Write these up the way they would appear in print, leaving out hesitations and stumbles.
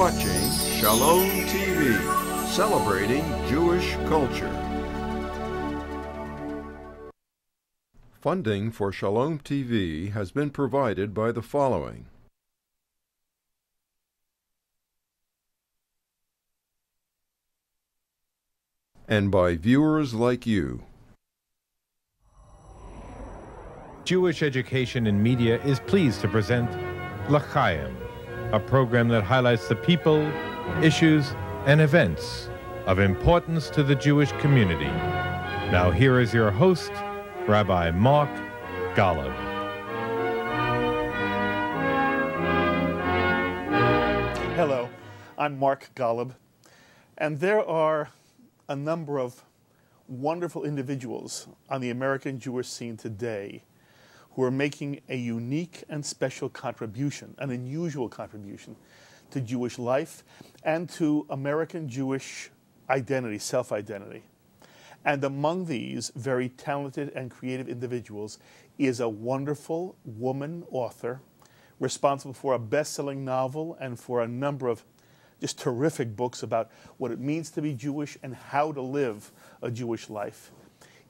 watching Shalom TV, celebrating Jewish culture. Funding for Shalom TV has been provided by the following. And by viewers like you. Jewish Education in Media is pleased to present L'Chaim, a program that highlights the people, issues, and events of importance to the Jewish community. Now here is your host, Rabbi Mark Golub. Hello, I'm Mark Golub, and there are a number of wonderful individuals on the American Jewish scene today who are making a unique and special contribution, an unusual contribution to Jewish life and to American Jewish identity, self-identity. And among these very talented and creative individuals is a wonderful woman author responsible for a best-selling novel and for a number of just terrific books about what it means to be Jewish and how to live a Jewish life.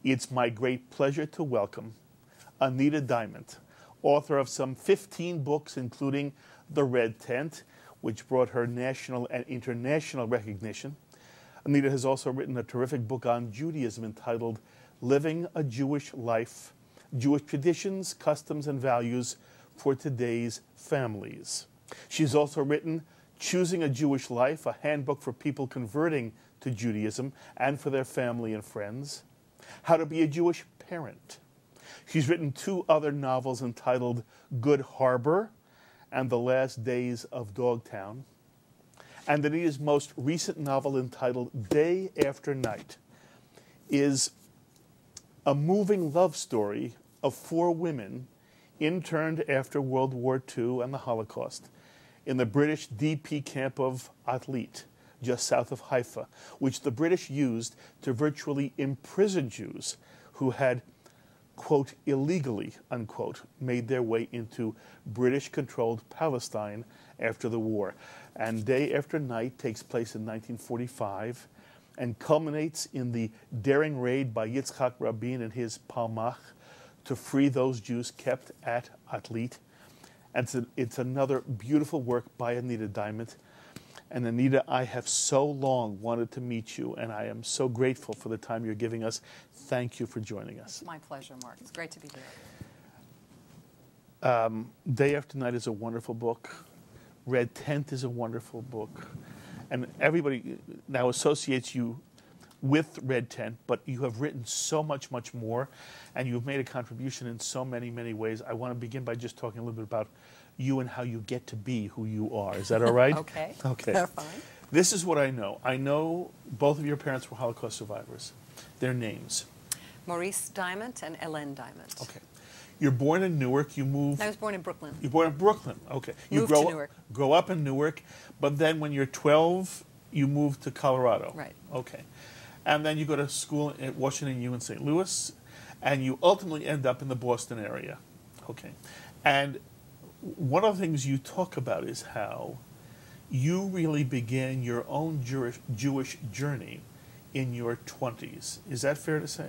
It's my great pleasure to welcome Anita Diamant, author of some 15 books, including The Red Tent, which brought her national and international recognition. Anita has also written a terrific book on Judaism entitled Living a Jewish Life, Jewish Traditions, Customs, and Values for Today's Families. She's also written Choosing a Jewish Life, a handbook for people converting to Judaism and for their family and friends. How to be a Jewish parent. She's written two other novels entitled Good Harbor and The Last Days of Dogtown. And Anita's most recent novel entitled Day After Night is a moving love story of four women interned after World War II and the Holocaust in the British DP camp of Atlit, just south of Haifa, which the British used to virtually imprison Jews who had, quote, illegally, unquote, made their way into British-controlled Palestine after the war. And Day After Night takes place in 1945 and culminates in the daring raid by Yitzhak Rabin and his Palmach to free those Jews kept at Atlit. And it's another beautiful work by Anita Diamant. And Anita, I have so long wanted to meet you, and I am so grateful for the time you're giving us. Thank you for joining us. It's my pleasure, Mark. It's great to be here. Day After Night is a wonderful book. Red Tent is a wonderful book. And everybody now associates you with Red Tent, but you have written so much, much more, and you've made a contribution in so many, many ways. I want to begin by just talking a little bit about you and how you get to be who you are. Is that all right? Okay. Okay. They're fine. This is what I know. I know both of your parents were Holocaust survivors. Their names. Maurice Diamant and Hélène Diamant. Okay. You're born in Newark. You moved. I was born in Brooklyn. You're born in Brooklyn. Okay. You Moved to Newark. Grow up in Newark, but then when you're 12, you moved to Colorado. Right. Okay. And then you go to school at Washington U in St. Louis, and you ultimately end up in the Boston area. Okay. And one of the things you talk about is how you really began your own Jewish journey in your 20s. Is that fair to say?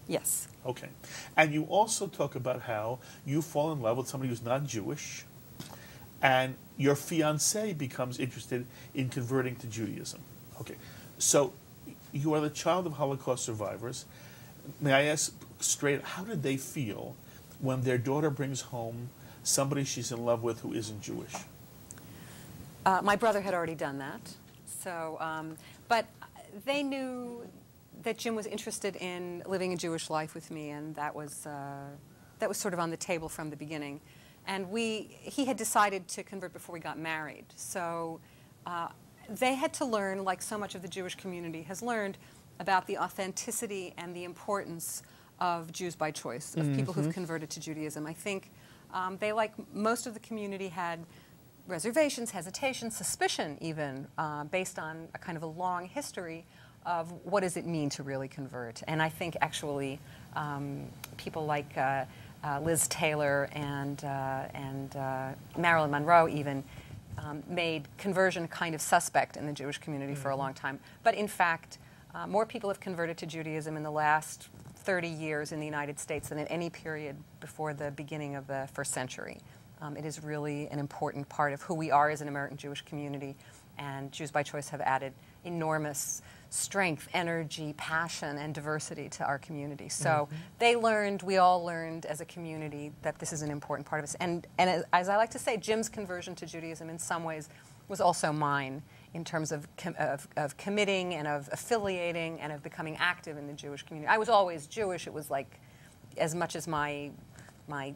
Yes. Okay. And you also talk about how you fall in love with somebody who's not Jewish, and your fiancé becomes interested in converting to Judaism. Okay. So you are the child of Holocaust survivors. May I ask straight, how did they feel when their daughter brings home somebody she's in love with who isn't Jewish? My brother had already done that. So, but they knew that Jim was interested in living a Jewish life with me, and that was sort of on the table from the beginning. And he had decided to convert before we got married. So they had to learn, like so much of the Jewish community has learned, about the authenticity and the importance of Jews by choice, of people who've converted to Judaism. I think they, like most of the community, had reservations, hesitation, suspicion even, based on a kind of a long history of what does it mean to really convert. And I think actually people like Liz Taylor and Marilyn Monroe even made conversion kind of suspect in the Jewish community for a long time. But in fact, more people have converted to Judaism in the last 30 years in the United States than at any period before the beginning of the first century. It is really an important part of who we are as an American Jewish community, and Jews by Choice have added enormous strength, energy, passion, and diversity to our community. So they learned, we all learned as a community that this is an important part of us. And as I like to say, Jim's conversion to Judaism in some ways was also mine in terms of committing and of affiliating and of becoming active in the Jewish community. I was always Jewish. It was like as much as my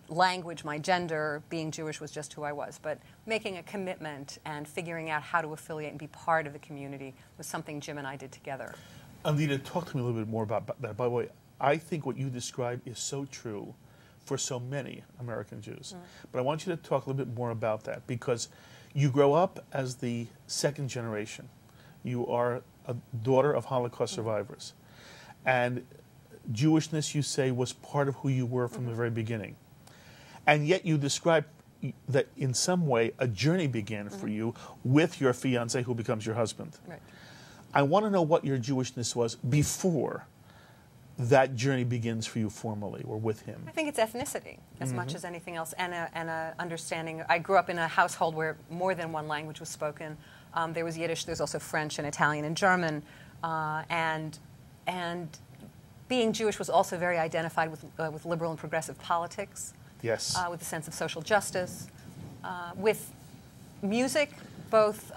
language, my gender, being Jewish was just who I was. But making a commitment and figuring out how to affiliate and be part of the community was something Jim and I did together. Anita, talk to me a little bit more about that. By the way, I think what you described is so true for so many American Jews. But I want you to talk a little bit more about that, because you grow up as the second generation. You are a daughter of Holocaust survivors. And Jewishness, you say, was part of who you were from the very beginning. And yet you describe that in some way a journey began for you with your fiancé who becomes your husband. Right. I want to know what your Jewishness was before that journey begins for you formally or with him. I think it's ethnicity as much as anything else, and a understanding. I grew up in a household where more than one language was spoken. There was Yiddish, there's also French and Italian and German, and being Jewish was also very identified with liberal and progressive politics. Yes. With a sense of social justice, with music, both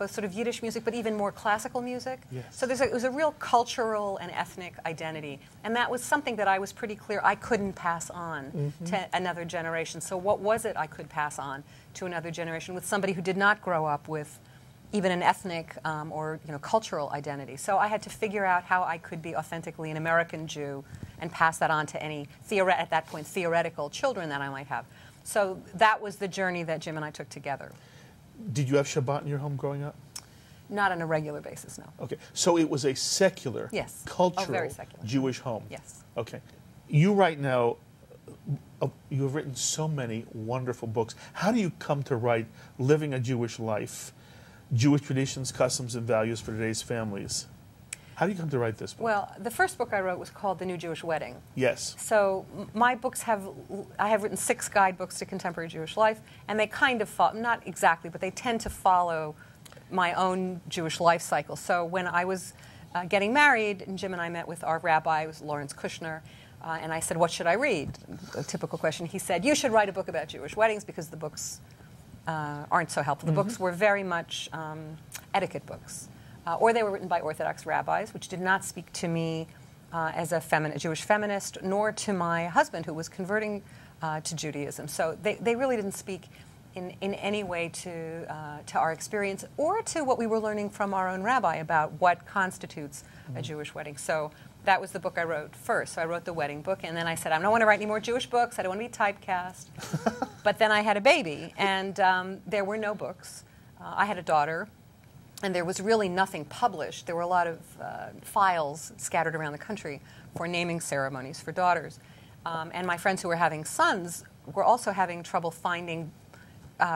sort of Yiddish music, but even more classical music. Yes. So it was a real cultural and ethnic identity, and that was something that I was pretty clear I couldn't pass on to another generation. So what was it I could pass on to another generation with somebody who did not grow up with even an ethnic or cultural identity? So I had to figure out how I could be authentically an American Jew and pass that on to any, at that point, theoretical children that I might have. So that was the journey that Jim and I took together. Did you have Shabbat in your home growing up? Not on a regular basis, no. Okay, so it was a secular, yes. cultural, very secular. Jewish home. Yes. Okay. You right now, you have written so many wonderful books. How do you come to write Living a Jewish Life, Jewish Traditions, Customs, and Values for Today's Families? How do you come to write this book? Well, the first book I wrote was called The New Jewish Wedding. Yes. So my books I have written 6 guidebooks to contemporary Jewish life, and they kind of follow, not exactly, but they tend to follow my own Jewish life cycle. So when I was getting married, and Jim and I met with our rabbi, it was Lawrence Kushner, and I said, what should I read? A typical question. He said, you should write a book about Jewish weddings because the books aren't so helpful. The books were very much etiquette books. Or they were written by Orthodox rabbis, which did not speak to me as a Jewish feminist, nor to my husband, who was converting to Judaism. So they really didn't speak in any way to our experience or to what we were learning from our own rabbi about what constitutes a Jewish wedding. So that was the book I wrote first. So I wrote the wedding book, and then I said, I don't want to write any more Jewish books. I don't want to be typecast. But then I had a baby, and there were no books. I had a daughter. And there was really nothing published. There were a lot of files scattered around the country for naming ceremonies for daughters. And my friends who were having sons were also having trouble finding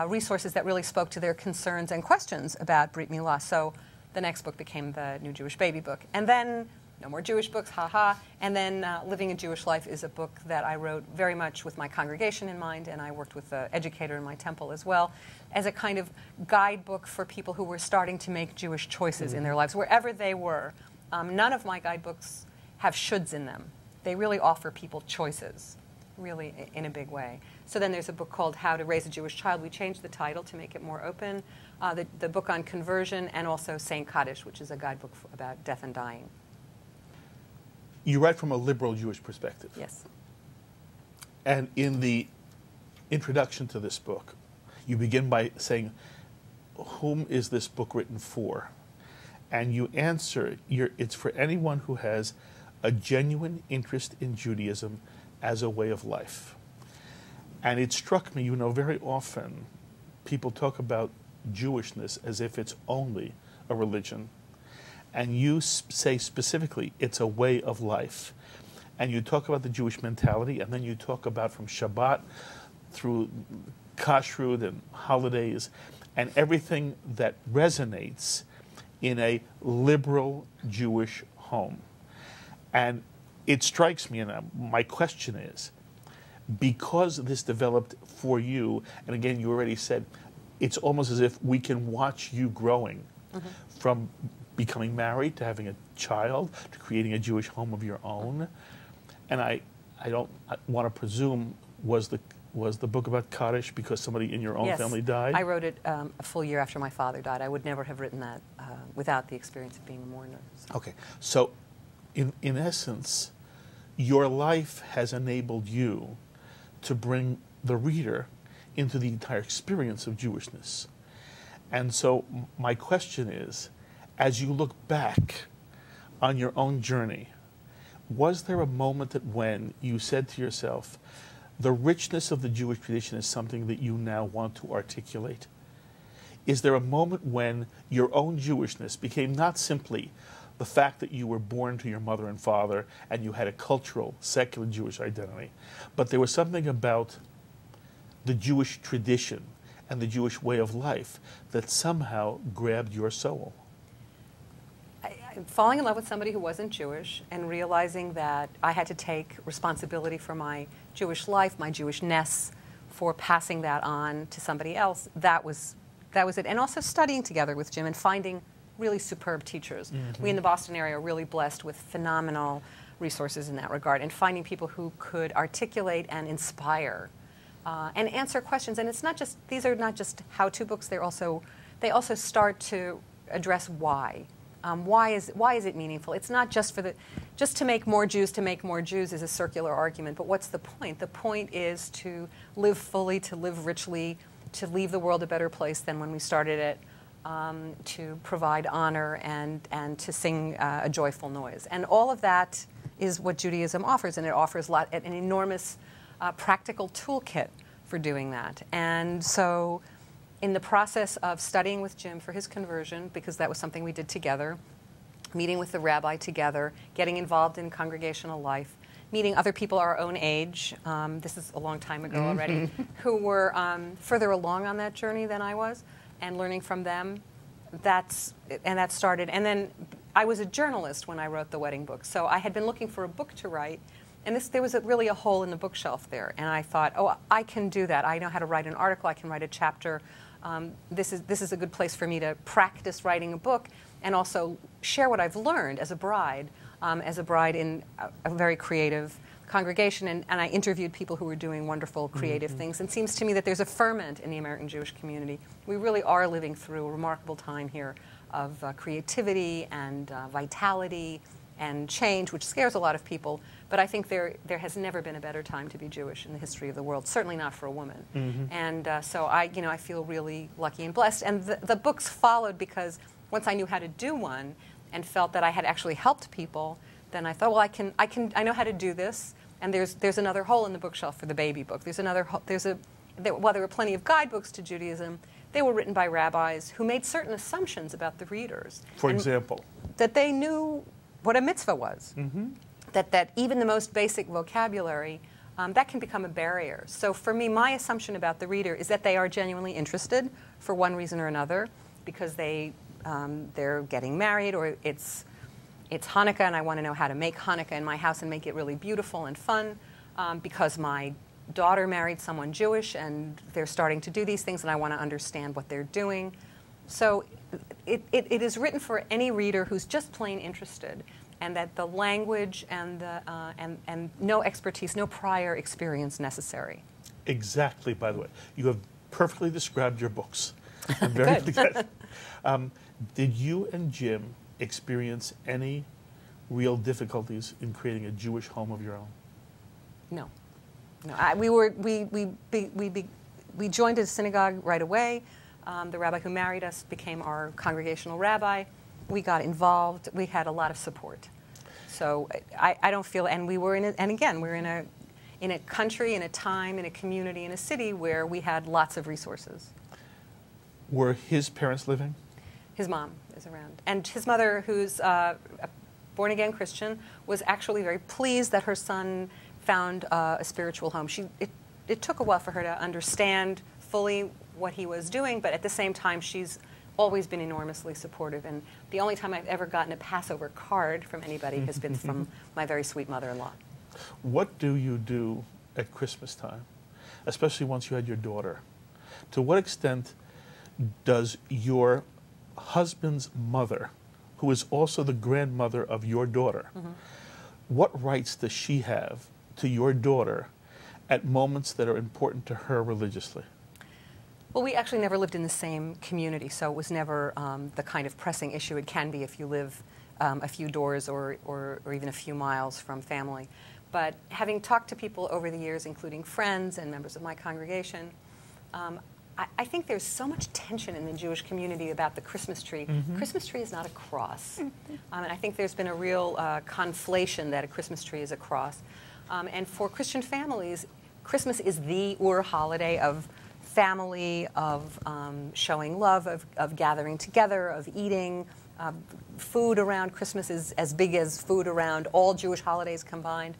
resources that really spoke to their concerns and questions about Brit Milah. So the next book became the New Jewish Baby book. And then no more Jewish books, ha-ha. And then Living a Jewish Life is a book that I wrote very much with my congregation in mind, and I worked with the educator in my temple as well, as a kind of guidebook for people who were starting to make Jewish choices in their lives, wherever they were. None of my guidebooks have shoulds in them. They really offer people choices, really in a big way. So then there's a book called How to Raise a Jewish Child. We changed the title to make it more open. The book on conversion, and also Saint Kaddish, which is a guidebook about death and dying. You write from a liberal Jewish perspective. Yes. And in the introduction to this book, you begin by saying, whom is this book written for? And you answer, it's for anyone who has a genuine interest in Judaism as a way of life. And it struck me, very often people talk about Jewishness as if it's only a religion. And you say specifically, it's a way of life. And you talk about the Jewish mentality, and then you talk about from Shabbat through kashrut and holidays. and everything that resonates in a liberal Jewish home. And it strikes me, and my question is, because this developed for you, and again, you already said, it's almost as if we can watch you growing from becoming married to having a child to creating a Jewish home of your own. And I don't want to presume, was the book about Kaddish because somebody in your own Yes, family died? I wrote it a full year after my father died. I would never have written that without the experience of being a mourner. So. Okay, so in essence, your life has enabled you to bring the reader into the entire experience of Jewishness. And so my question is, as you look back on your own journey, was there a moment that when you said to yourself, the richness of the Jewish tradition is something that you now want to articulate? Is there a moment when your own Jewishness became not simply the fact that you were born to your mother and father and you had a cultural, secular Jewish identity, but there was something about the Jewish tradition and the Jewish way of life that somehow grabbed your soul? Falling in love with somebody who wasn't Jewish and realizing that I had to take responsibility for my Jewish life, my Jewishness, for passing that on to somebody else, that was it. And also studying together with Jim and finding really superb teachers. We in the Boston area are really blessed with phenomenal resources in that regard, and finding people who could articulate and inspire and answer questions. And it's not just, these are not just how-to books, they also start to address why. Why is it meaningful? It's not just just to make more Jews is a circular argument, but what's the point? The point is to live fully, to live richly, to leave the world a better place than when we started it, to provide honor and to sing a joyful noise. And all of that is what Judaism offers, and it offers an enormous practical toolkit for doing that. And so in the process of studying with Jim for his conversion, because that was something we did together, meeting with the rabbi together, getting involved in congregational life, meeting other people our own age, this is a long time ago already, who were further along on that journey than I was, and learning from them, that started. And then I was a journalist when I wrote the wedding book, so I had been looking for a book to write, and there was really a hole in the bookshelf there, and I thought, oh, I can do that. I know how to write an article, I can write a chapter. This is a good place for me to practice writing a book and also share what I've learned as a bride in a very creative congregation. And I interviewed people who were doing wonderful creative things. And it seems to me that there's a ferment in the American Jewish community. We really are living through a remarkable time here of creativity and vitality and change, which scares a lot of people. But I think there has never been a better time to be Jewish in the history of the world, certainly not for a woman. And so I feel really lucky and blessed. And the books followed because once I knew how to do one and felt that I had actually helped people, then I thought, well, I know how to do this. And there's another hole in the bookshelf for the baby book. While there were plenty of guidebooks to Judaism, they were written by rabbis who made certain assumptions about the readers. For example? That they knew what a mitzvah was. That even the most basic vocabulary, that can become a barrier. So for me, my assumption about the reader is that they are genuinely interested for one reason or another, because they're getting married, or it's Hanukkah and I want to know how to make Hanukkah in my house and make it really beautiful and fun, because my daughter married someone Jewish and they're starting to do these things and I want to understand what they're doing. So it is written for any reader who's just plain interested, and that the language and no expertise, no prior experience necessary. Exactly, by the way. You have perfectly described your books. I'm very pleased. Did you and Jim experience any real difficulties in creating a Jewish home of your own? No. We joined a synagogue right away. The rabbi who married us became our congregational rabbi. We got involved. We had a lot of support. So I don't feel, and we were we're in a country, in a time, in a community, in a city where we had lots of resources. Were his parents living? His mom is around. And his mother, who's a born-again Christian, was actually very pleased that her son found a spiritual home. It took a while for her to understand fully what he was doing, but at the same time, she's always been enormously supportive. And the only time I've ever gotten a Passover card from anybody has been from my very sweet mother-in-law. What do you do at Christmas time, especially once you had your daughter? To what extent does your husband's mother, who is also the grandmother of your daughter, what rights does she have to your daughter at moments that are important to her religiously? Well, we actually never lived in the same community, so it was never the kind of pressing issue it can be if you live a few doors or even a few miles from family. But having talked to people over the years, including friends and members of my congregation, I think there's so much tension in the Jewish community about the Christmas tree. Christmas tree is not a cross. And I think there's been a real conflation that a Christmas tree is a cross. And for Christian families, Christmas is the holiday of family, of showing love, of gathering together, of eating. Food around Christmas is as big as food around all Jewish holidays combined.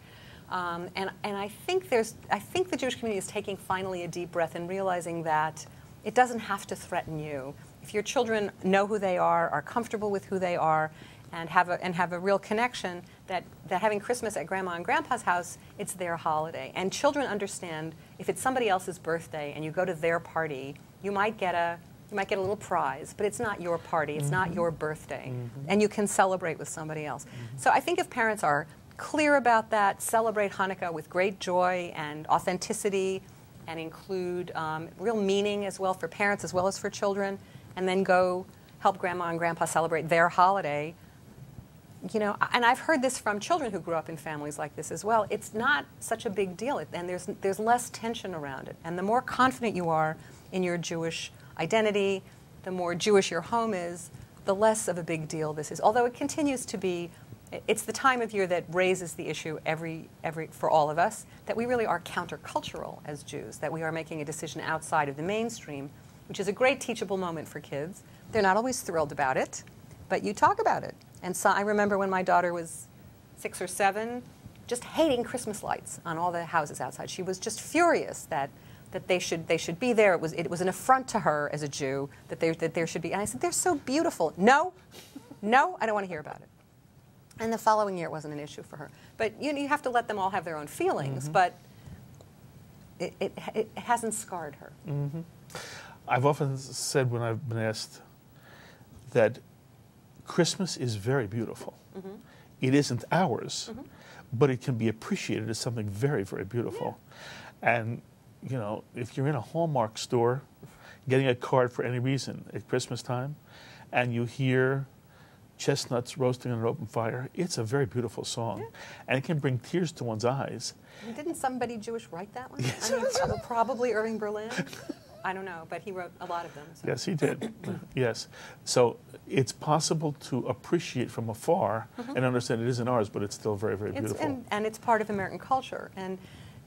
And I think the Jewish community is taking finally a deep breath and realizing that it doesn't have to threaten you. If your children know who they are comfortable with who they are, and have a real connection, that having Christmas at Grandma and Grandpa's house, it's their holiday. And children understand if it's somebody else's birthday and you go to their party, you might get a little prize, but it's not your party, it's not your birthday, and you can celebrate with somebody else. So I think if parents are clear about that, celebrate Hanukkah with great joy and authenticity, and include real meaning as well for parents as well as for children, and then go help Grandma and Grandpa celebrate their holiday. You know, and I've heard this from children who grew up in families like this as well. It's not such a big deal, and there's less tension around it. And the more confident you are in your Jewish identity, the more Jewish your home is, the less of a big deal this is. Although it continues to be, it's the time of year that raises the issue for all of us, that we really are countercultural as Jews, that we are making a decision outside of the mainstream, which is a great teachable moment for kids. They're not always thrilled about it, but you talk about it. And so I remember when my daughter was 6 or 7, just hating Christmas lights on all the houses outside. She was just furious that they should be there. It was an affront to her as a Jew that there should be. And I said, they're so beautiful. No, I don't want to hear about it. And the following year it wasn't an issue for her. But you have to let them all have their own feelings. But it hasn't scarred her. I've often said when I've been asked that Christmas is very beautiful. It isn't ours, but it can be appreciated as something very, very beautiful. And, you know, if you're in a Hallmark store getting a card for any reason at Christmas time, and you hear chestnuts roasting on an open fire, it's a very beautiful song. And it can bring tears to one's eyes. And didn't somebody Jewish write that one? Yes. I mean, probably Irving Berlin. I don't know, but he wrote a lot of them. So. Yes, he did. Yes. So it's possible to appreciate from afar and understand it isn't ours, but it's still very, very beautiful. And it's part of American culture. And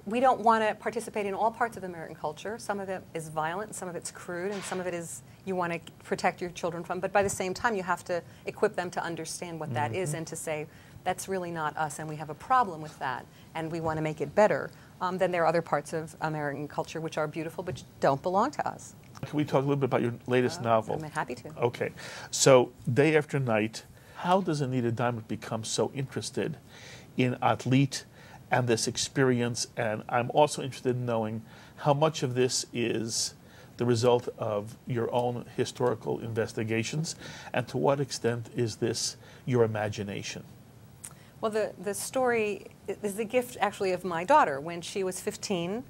we don't want to participate in all parts of American culture. Some of it is violent, some of it's crude, and some of it is you want to protect your children from. But by the same time, you have to equip them to understand what that is and to say, that's really not us, and we have a problem with that, and we want to make it better. Then there are other parts of American culture which are beautiful but don't belong to us. Can we talk a little bit about your latest novel? I'm happy to. Okay. So, Day After Night, how does Anita Diamant become so interested in Atlit and this experience? And I'm also interested in knowing how much of this is the result of your own historical investigations, and to what extent is this your imagination? Well, the story is the gift, actually, of my daughter. When she was 15,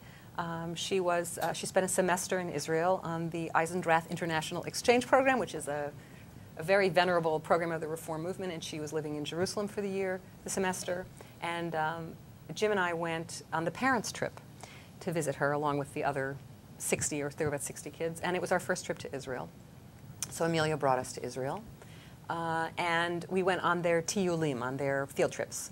she spent a semester in Israel on the Eisendrath International Exchange Program, which is a very venerable program of the Reform movement, and she was living in Jerusalem for the semester. And Jim and I went on the parents' trip to visit her, along with the other 60, or there were about 60 kids, and it was our first trip to Israel. So Amelia brought us to Israel. And we went on their tiyulim, on their field trips.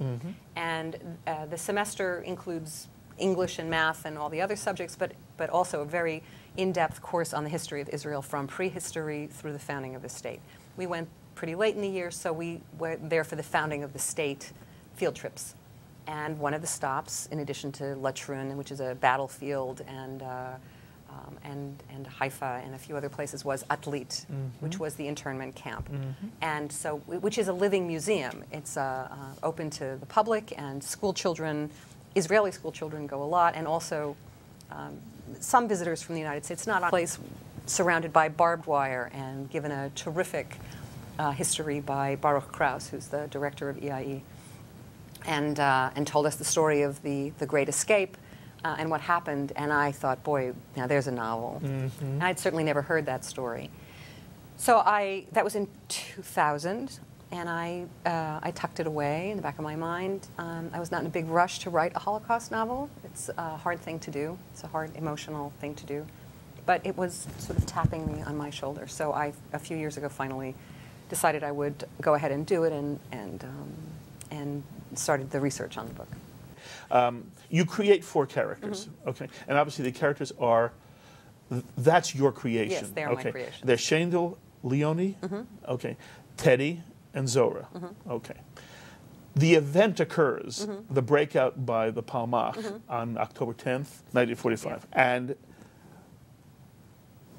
And the semester includes English and math and all the other subjects, but also a very in-depth course on the history of Israel from prehistory through the founding of the state. We went pretty late in the year, so we were there for the founding of the state field trips. And one of the stops, in addition to Latrun, which is a battlefield and and Haifa and a few other places was Atlit, which was the internment camp. And so, which is a living museum. It's open to the public, and school children, Israeli school children go a lot, and also some visitors from the United States. It's not a place surrounded by barbed wire and given a terrific history by Baruch Krauss, who's the director of EIE, and told us the story of the Great Escape and what happened. And I thought, boy, now there's a novel. And I'd certainly never heard that story. So that was in 2000, and I tucked it away in the back of my mind. I was not in a big rush to write a Holocaust novel. It's a hard thing to do. It's a hard emotional thing to do. But it was sort of tapping me on my shoulder. So a few years ago, finally decided I would go ahead and do it, and started the research on the book. You create 4 characters, okay? And obviously the characters are, that's your creation. Yes, they are my creation. They're Shendel, Leonie, okay, Teddy, and Zora, okay. The event occurs, the breakout by the Palmach on October 10th, 1945. Yeah. And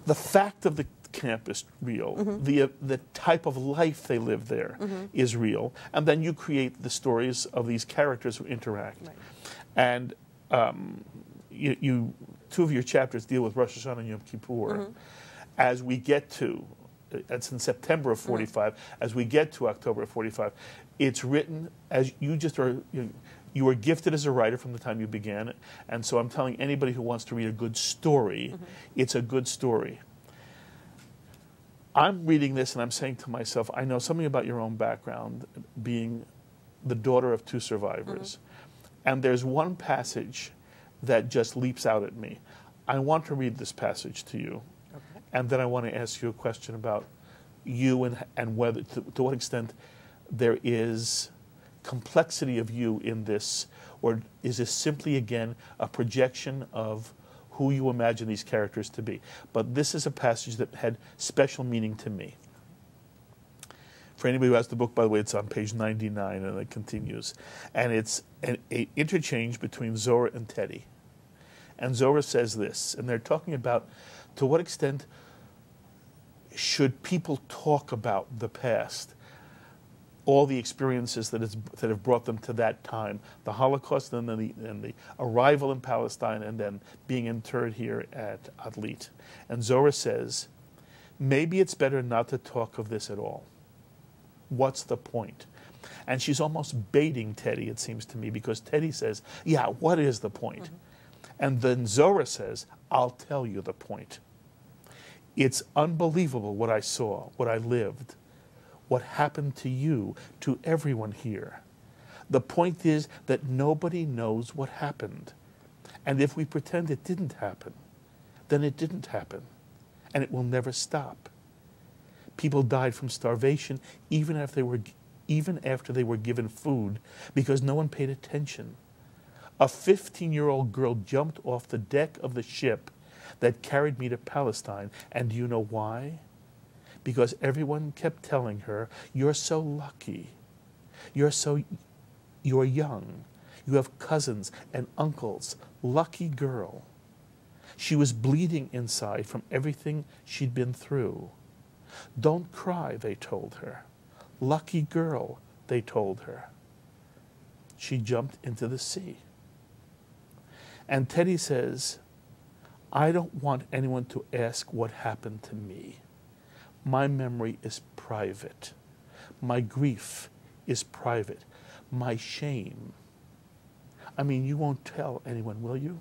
the fact of the camp is real. The type of life they live there is real. And then you create the stories of these characters who interact. Right. And two of your chapters deal with Rosh Hashanah and Yom Kippur. As we get to, it's in September of 45, as we get to October of 45, it's written as you just are, you were gifted as a writer from the time you began. And so I'm telling anybody who wants to read a good story, it's a good story. I'm reading this and I'm saying to myself, I know something about your own background, being the daughter of 2 survivors. And there's one passage that just leaps out at me. I want to read this passage to you. Okay. And then I want to ask you a question about you and whether, to what extent there is complexity of you in this, or is this simply, again, a projection of who you imagine these characters to be. But this is a passage that had special meaning to me. For anybody who has the book, by the way, it's on page 99, and it continues. And it's an interchange between Zora and Teddy. And Zora says this, and they're talking about to what extent should people talk about the past, all the experiences that have brought them to that time, the Holocaust and then the arrival in Palestine and then being interred here at Atlit. And Zora says, maybe it's better not to talk of this at all. What's the point? And she's almost baiting Teddy, it seems to me, because Teddy says, yeah, what is the point? And then Zora says, I'll tell you the point. It's unbelievable what I saw, what I lived, what happened to you, to everyone here. The point is that nobody knows what happened. And if we pretend it didn't happen, then it didn't happen. And it will never stop. People died from starvation even after they were given food because no one paid attention. A 15-year-old girl jumped off the deck of the ship that carried me to Palestine. And do you know why? Because everyone kept telling her, you're so lucky. You're young. You have cousins and uncles. Lucky girl. She was bleeding inside from everything she'd been through. Don't cry, they told her. Lucky girl, they told her. She jumped into the sea. And Teddy says, I don't want anyone to ask what happened to me. My memory is private. My grief is private. My shame. I mean, you won't tell anyone, will you?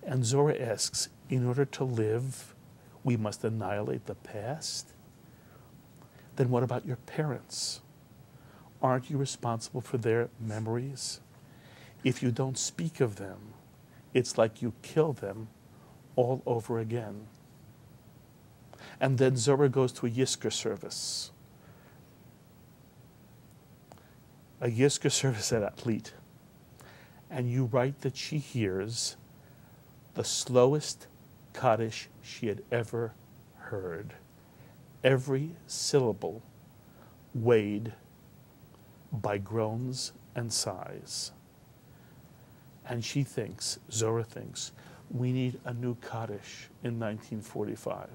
And Zora asks, in order to live, we must annihilate the past? Then what about your parents? Aren't you responsible for their memories? If you don't speak of them, it's like you kill them all over again. And then Zora goes to a Yizkor service. A Yizkor service at Atlit. And you write that she hears the slowest Kaddish she had ever heard. Every syllable weighed by groans and sighs. And she thinks, Zora thinks, We need a new Kaddish in 1945,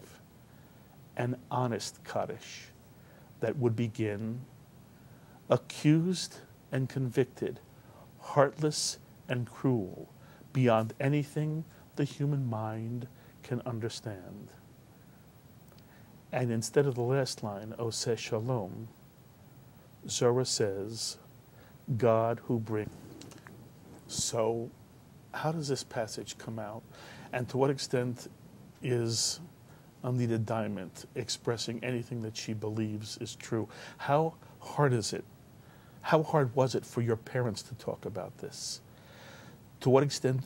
an honest Kaddish that would begin, accused and convicted, heartless and cruel, beyond anything the human mind can understand. And instead of the last line, Oseh Shalom, Zora says, God who brings. So how does this passage come out? And to what extent is Anita Diamant expressing anything that she believes is true? How hard is it? How hard was it for your parents to talk about this? To what extent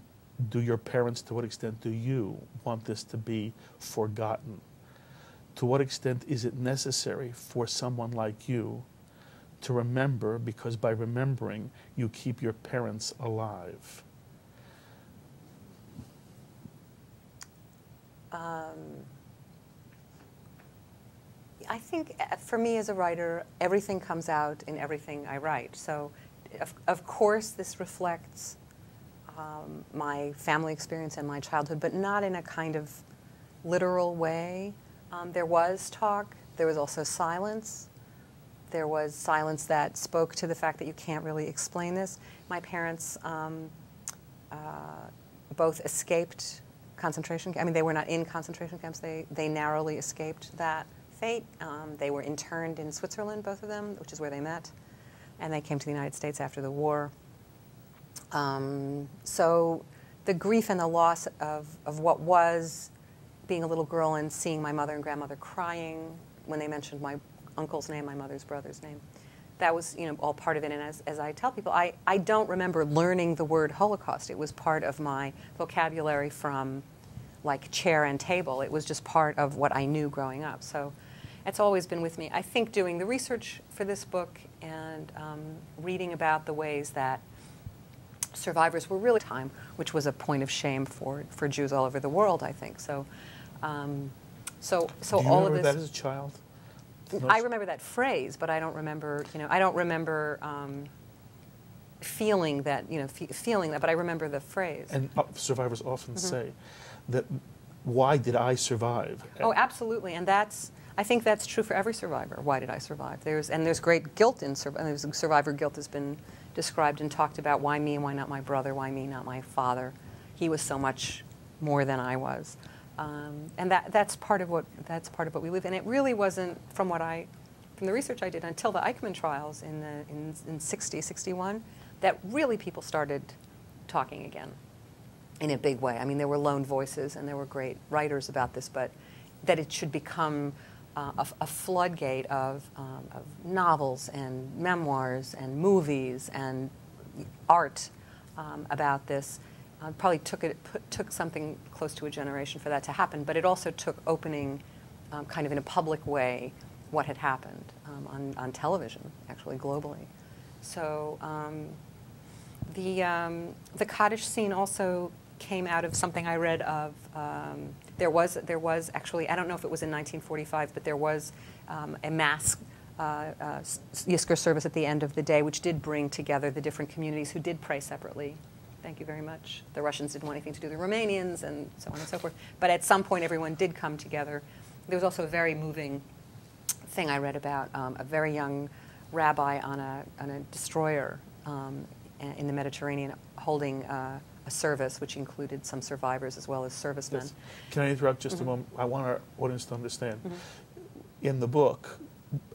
do your parents, to what extent do you want this to be forgotten? To what extent is it necessary for someone like you to remember, because by remembering, you keep your parents alive? I think for me as a writer, everything comes out in everything I write. So, of course, this reflects my family experience and my childhood, but not in a kind of literal way. There was talk. There was also silence. There was silence that spoke to the fact that you can't really explain this. My parents both escaped concentration camps. I mean, they were not in concentration camps. They narrowly escaped that fate. They were interned in Switzerland, both of them, which is where they met. And they came to the United States after the war. So the grief and the loss of what was being a little girl and seeing my mother and grandmother crying when they mentioned my uncle's name, my mother's brother's name, that was, you know, all part of it. And as I tell people, I don't remember learning the word Holocaust. It was part of my vocabulary from like chair and table. It was just part of what I knew growing up. So it's always been with me. I think doing the research for this book and reading about the ways that survivors were really time, which was a point of shame for Jews all over the world, I think. So, so Do you all remember of this. that as a child? I remember that phrase, but I don't remember. You know, I don't remember feeling that. You know, feeling that. But I remember the phrase. And survivors often say that, why did I survive? Oh, absolutely, and I think that's true for every survivor. Why did I survive? There's great guilt in survivor guilt has been described and talked about. Why me and why not my brother? Why me, not my father? He was so much more than I was, and that's part of what we live. And it really wasn't from the research I did until the Eichmann trials in 60, 61, that really people started talking again in a big way. I mean, there were lone voices and there were great writers about this, but that it should become a floodgate of novels and memoirs and movies and art about this. Probably took something close to a generation for that to happen, but it also took opening kind of in a public way what had happened on television, actually globally. So the Kaddish scene also came out of something I read of. There was actually, I don't know if it was in 1945, but there was a mass Yizkor service at the end of the day, which did bring together the different communities who did pray separately. Thank you very much. The Russians didn't want anything to do with the Romanians and so on and so forth. But at some point, everyone did come together. There was also a very moving thing I read about a very young rabbi on a destroyer in the Mediterranean holding a service which included some survivors as well as servicemen. Yes. Can I interrupt just a moment? I want our audience to understand. In the book,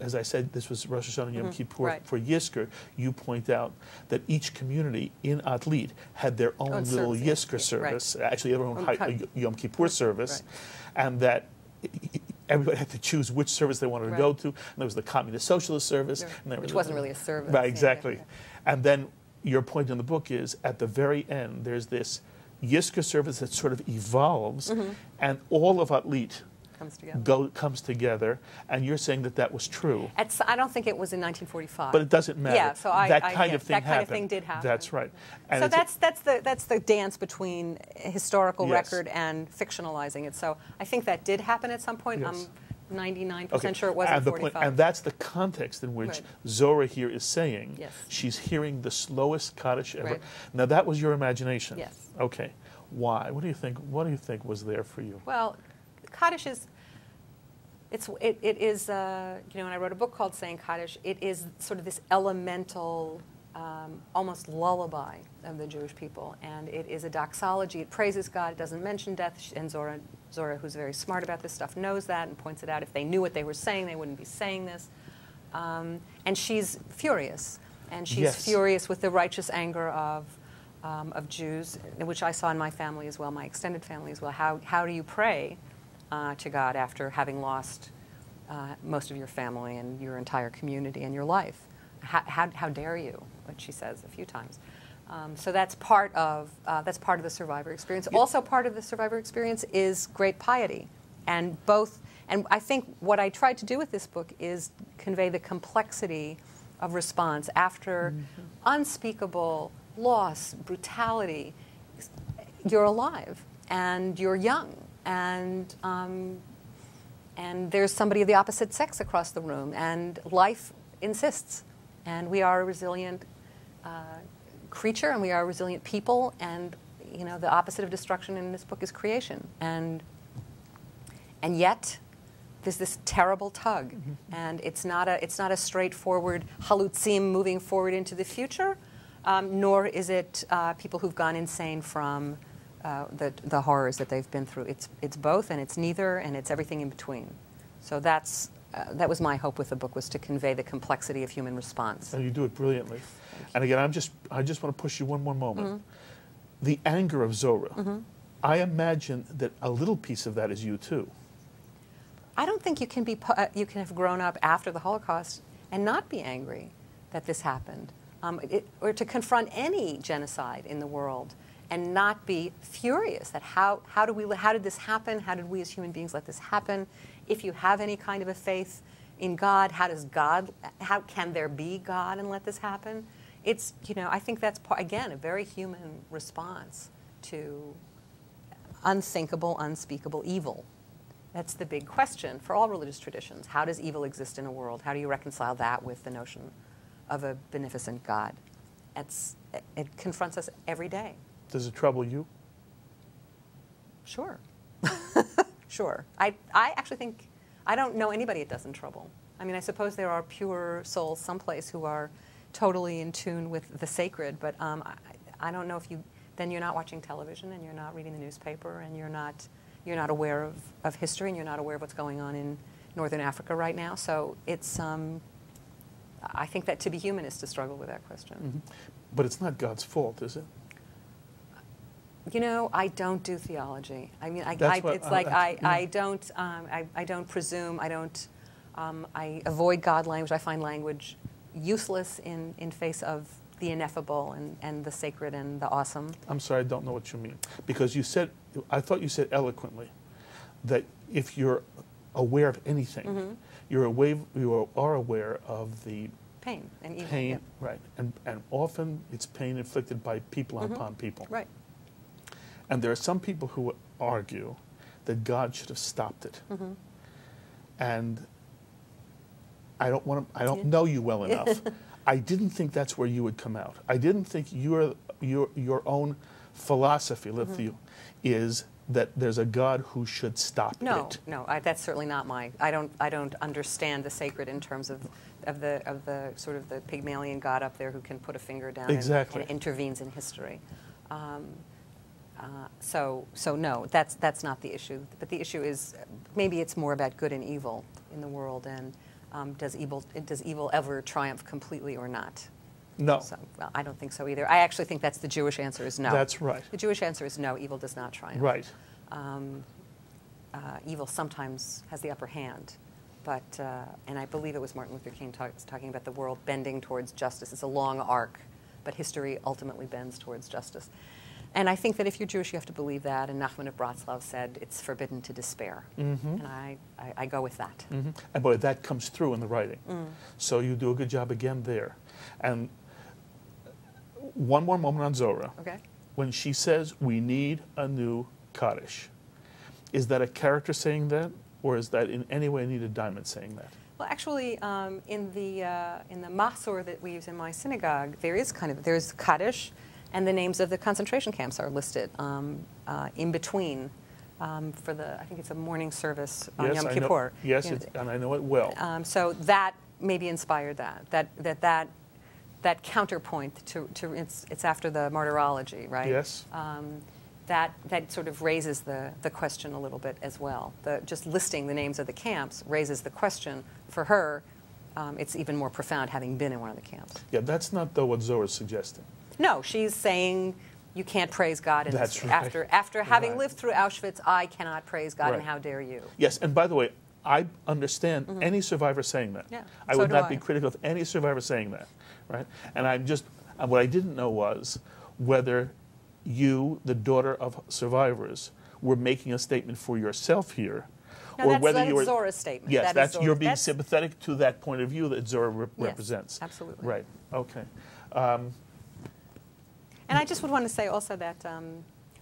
as I said, this was Rosh Hashanah and Yom Kippur. Right. For Yizkor, you point out that each community in Atlit had their own little service, Yizkor service, right. actually their own Yom Kippur service, right. and that everybody had to choose which service they wanted to go to. And there was the Communist Socialist service. Right. And there Which was wasn't really a service. Right, exactly. Yeah. And then your point in the book is, at the very end, there's this Yizkor service that sort of evolves, and all of Atlit comes together, and you're saying that that was true. I don't think it was in 1945. But it doesn't matter. Yeah, so that kind of thing did happen. That's right. And so that's the dance between historical Yes. record and fictionalizing it. So I think that did happen at some point. Yes. I'm 99% sure it wasn't 45. And that's the context in which Zora here is saying Yes. she's hearing the slowest Kaddish ever. Right. Now that was your imagination. Yes. Okay. Why? What do you think? What do you think was there for you? Well, Kaddish is, it is, you know, when I wrote a book called Saying Kaddish, it is sort of this elemental, almost lullaby of the Jewish people. And it is a doxology. It praises God. It doesn't mention death. And Zora, who's very smart about this stuff, knows that and points it out. If they knew what they were saying, they wouldn't be saying this. And she's furious. And she's furious with the righteous anger of Jews, which I saw in my family as well, my extended family as well. How do you pray to God after having lost most of your family and your entire community and your life? How dare you? What she says a few times. So that's part of the survivor experience. Yeah. Also, part of the survivor experience is great piety, and I think what I tried to do with this book is convey the complexity of response after unspeakable loss, brutality. You're alive and you're young, and there's somebody of the opposite sex across the room, and life insists, and we are a resilient creature, and we are resilient people, and you know the opposite of destruction in this book is creation, and yet there's this terrible tug, and it's not a straightforward halutzim moving forward into the future, nor is it people who've gone insane from the horrors that they've been through. It's both, and it's neither, and it's everything in between. So that was my hope with the book, was to convey the complexity of human response. And you do it brilliantly. And again, I just want to push you one more moment. The anger of Zora. I imagine that a little piece of that is you too. I don't think you can have grown up after the Holocaust and not be angry that this happened, or to confront any genocide in the world and not be furious that how did this happen? How did we as human beings let this happen? If you have any kind of a faith in God, how can there be God and let this happen? It's, you know, I think that's again a very human response to unthinkable, unspeakable evil. That's the big question for all religious traditions. How does evil exist in a world? How do you reconcile that with the notion of a beneficent God? It confronts us every day. Does it trouble you? Sure. Sure. I actually think, I don't know anybody it doesn't trouble. I mean, I suppose there are pure souls someplace who are totally in tune with the sacred, but I don't know if then you're not watching television, and you're not reading the newspaper, and you're not aware of history, and you're not aware of what's going on in Northern Africa right now. So it's, I think that to be human is to struggle with that question. But it's not God's fault, is it? You know, I don't do theology. I mean, I don't presume. I avoid God language. I find language useless in face of the ineffable and the sacred and the awesome. I'm sorry, I don't know what you mean. Because I thought you said eloquently that if you're aware of anything, you are aware of the pain and evil. Pain, right. And often it's pain inflicted by people upon people. Right. And there are some people who argue that God should have stopped it. And I don't know you well enough. I didn't think that's where you would come out. I didn't think your own philosophy, is that there's a God who should stop it. No, that's certainly not my. I don't understand the sacred in terms of the sort of the Pygmalion God up there who can put a finger down and intervenes in history. So no, that's not the issue. But the issue is maybe it's more about good and evil in the world, and does evil ever triumph completely or not? No. So, well, I don't think so either. I actually think that's the Jewish answer is no. That's right. The Jewish answer is no, evil does not triumph. Right. Evil sometimes has the upper hand. But, and I believe it was Martin Luther King talking about the world bending towards justice. It's a long arc, but history ultimately bends towards justice. And I think that if you're Jewish, you have to believe that. And Nachman of Bratslav said it's forbidden to despair. And I go with that. And boy, that comes through in the writing. So you do a good job again there. And one more moment on Zora. Okay. When she says, we need a new Kaddish, is that a character saying that? Or is that in any way Anita Diamant saying that? Well, actually, in the mahzor that we use in my synagogue, there's Kaddish, And the names of the concentration camps are listed in between for I think it's a morning service on Yom Kippur. Yes, and I know it well. So that maybe inspired that counterpoint to it's after the martyrology, right? Yes. That sort of raises the question a little bit as well. Just listing the names of the camps raises the question for her. It's even more profound having been in one of the camps. Yeah, that's not though what Zohar is suggesting. No, she's saying you can't praise God. That's right. After having lived through Auschwitz, I cannot praise God, and how dare you? Yes, and by the way, I understand any survivor saying that. Yeah, I would not be critical of any survivor saying that, right? And what I didn't know was whether you, the daughter of survivors, were making a statement for yourself here, no, or whether you were Zora's statement. Yes, you're being sympathetic to that point of view that Zora represents. Absolutely. Right. Okay. And I just would want to say also that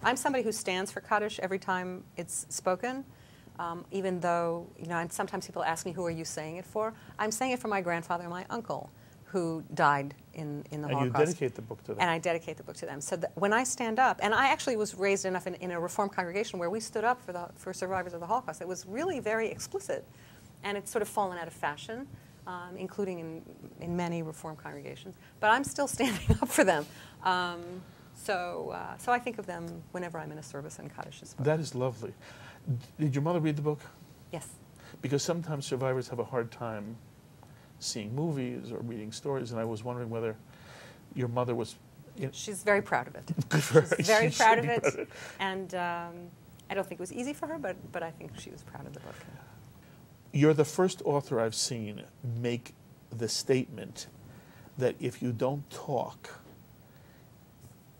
I'm somebody who stands for Kaddish every time it's spoken, even though, and sometimes people ask me, who are you saying it for? I'm saying it for my grandfather and my uncle, who died in the Holocaust. And you dedicate the book to them. And I dedicate the book to them. So when I stand up, and I actually was raised enough in a Reformed congregation where we stood up for survivors of the Holocaust. It was really very explicit, and it's sort of fallen out of fashion, including in many Reformed congregations. But I'm still standing up for them. So I think of them whenever I'm in a service and Kaddish is spoken. That is lovely. Did your mother read the book? Yes. Because sometimes survivors have a hard time seeing movies or reading stories, and I was wondering whether your mother was... She's very proud of it. Good for her. She's very proud of it. And I don't think it was easy for her, but I think she was proud of the book. You're the first author I've seen make the statement that if you don't talk,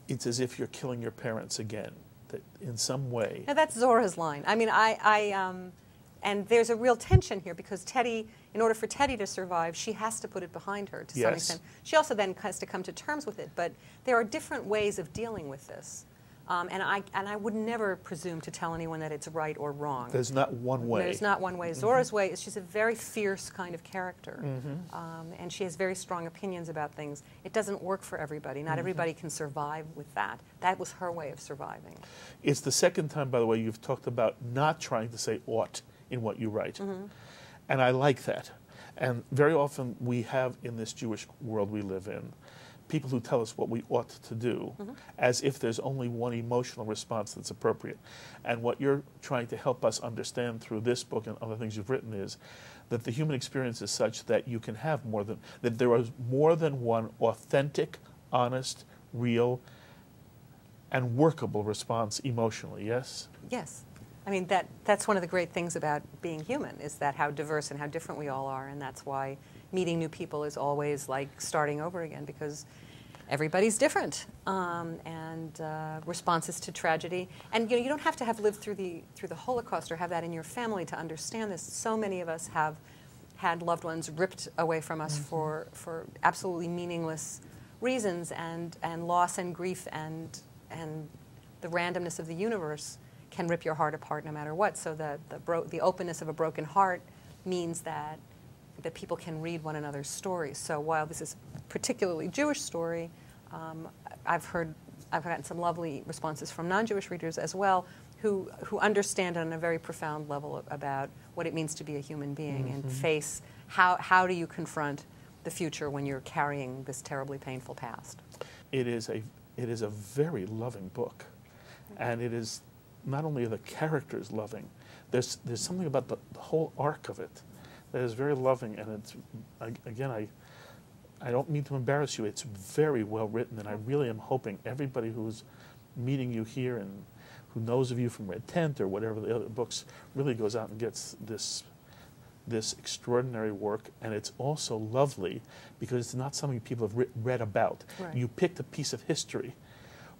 it's as if you're killing your parents again, that in some way... Now, that's Zora's line. I mean, and there's a real tension here because Teddy, in order for Teddy to survive, she has to put it behind her to some extent. She also then has to come to terms with it, but there are different ways of dealing with this. And I would never presume to tell anyone that it's right or wrong. There's not one way. There's not one way. Zora's way is she's a very fierce kind of character, and she has very strong opinions about things. It doesn't work for everybody. Not everybody can survive with that. That was her way of surviving. It's the second time, by the way, you've talked about not trying to say ought in what you write. And I like that. And very often we have in this Jewish world we live in, people who tell us what we ought to do, as if there's only one emotional response that's appropriate. And what you're trying to help us understand through this book and other things you've written is that the human experience is such that you can have that there is more than one authentic, honest, real, and workable response emotionally, yes? Yes. I mean, that's one of the great things about being human, is that how diverse and how different we all are, and that's why meeting new people is always like starting over again, because everybody's different, and responses to tragedy. And you don't have to have lived through the Holocaust or have that in your family to understand this. So many of us have had loved ones ripped away from us for absolutely meaningless reasons, and loss and grief and the randomness of the universe can rip your heart apart no matter what. So the openness of a broken heart means that people can read one another's stories. So while this is a particularly Jewish story, I've gotten some lovely responses from non-Jewish readers as well, who understand on a very profound level about what it means to be a human being and face how do you confront the future when you're carrying this terribly painful past. It is a very loving book, and it is not only are the characters loving, there's something about the whole arc of it that is very loving, and it's, again, I don't mean to embarrass you, it's very well written, and I really am hoping everybody who's meeting you here and who knows of you from Red Tent or whatever the other books really goes out and gets this extraordinary work. And it's also lovely because it's not something people have read about. Right. You picked a piece of history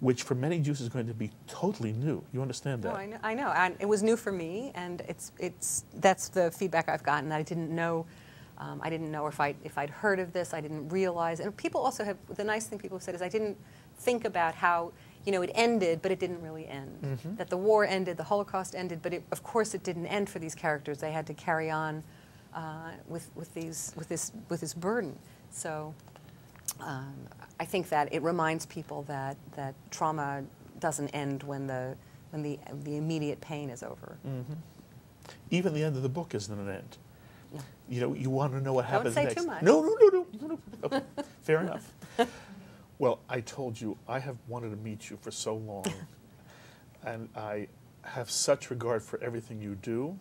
which for many Jews is going to be totally new. You understand that? Oh, I know. And it was new for me, and that's the feedback I've gotten. That I didn't know if I'd heard of this. I didn't realize. And people also have, the nice thing people have said is I didn't think about how it ended, but it didn't really end. That the war ended, the Holocaust ended, but of course it didn't end for these characters. They had to carry on with this burden. So I think that it reminds people that trauma doesn't end when the immediate pain is over. Mm-hmm. Even the end of the book isn't an end. No. You know, you want to know what happens Don't say next. too much. No. Okay, fair enough. Well, I told you, I have wanted to meet you for so long, and I have such regard for everything you do,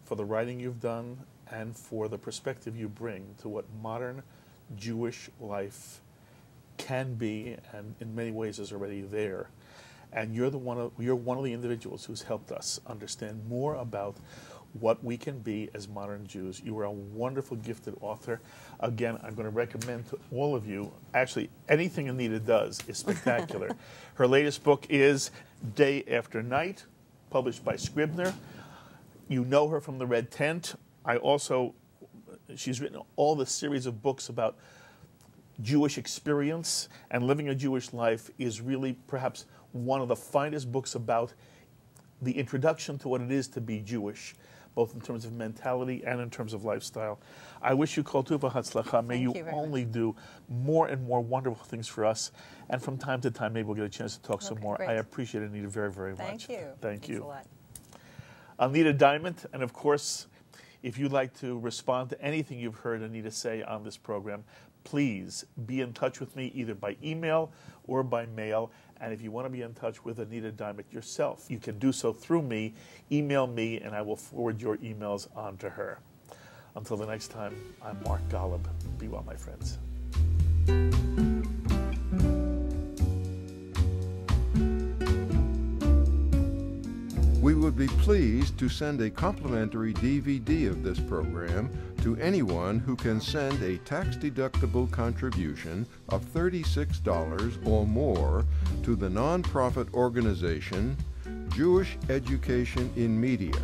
for the writing you've done, and for the perspective you bring to what modern Jewish life can be, and in many ways is already there. And you're one of the individuals who's helped us understand more about what we can be as modern Jews. You are a wonderful, gifted author. Again, I'm going to recommend to all of you, actually, anything Anita does is spectacular. Her latest book is Day After Night, published by Scribner. You know her from The Red Tent. She's written all the series of books about Jewish experience, and living a Jewish life is really perhaps one of the finest books about the introduction to what it is to be Jewish, both in terms of mentality and in terms of lifestyle. I wish you kol tuv v'hatzlacha. May you only do more and more wonderful things for us, and from time to time maybe we'll get a chance to talk some more. Great. I appreciate it, Anita, very, very much. Thank you. Thank Thanks you. a lot. Anita Diamant, and of course, if you'd like to respond to anything you've heard Anita say on this program, please be in touch with me either by email or by mail. And if you want to be in touch with Anita Diamant yourself, you can do so through me. Email me, and I will forward your emails on to her. Until the next time, I'm Mark Golub. Be well, my friends. We would be pleased to send a complimentary DVD of this program to anyone who can send a tax-deductible contribution of $36 or more to the nonprofit organization Jewish Education in Media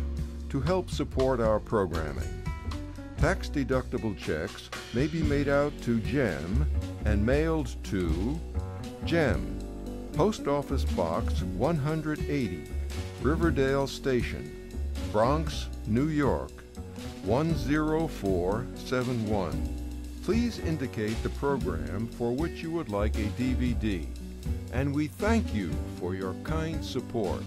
to help support our programming. Tax-deductible checks may be made out to GEM and mailed to GEM, Post Office Box 180, Riverdale Station, Bronx, New York, 10471. Please indicate the program for which you would like a DVD, and we thank you for your kind support.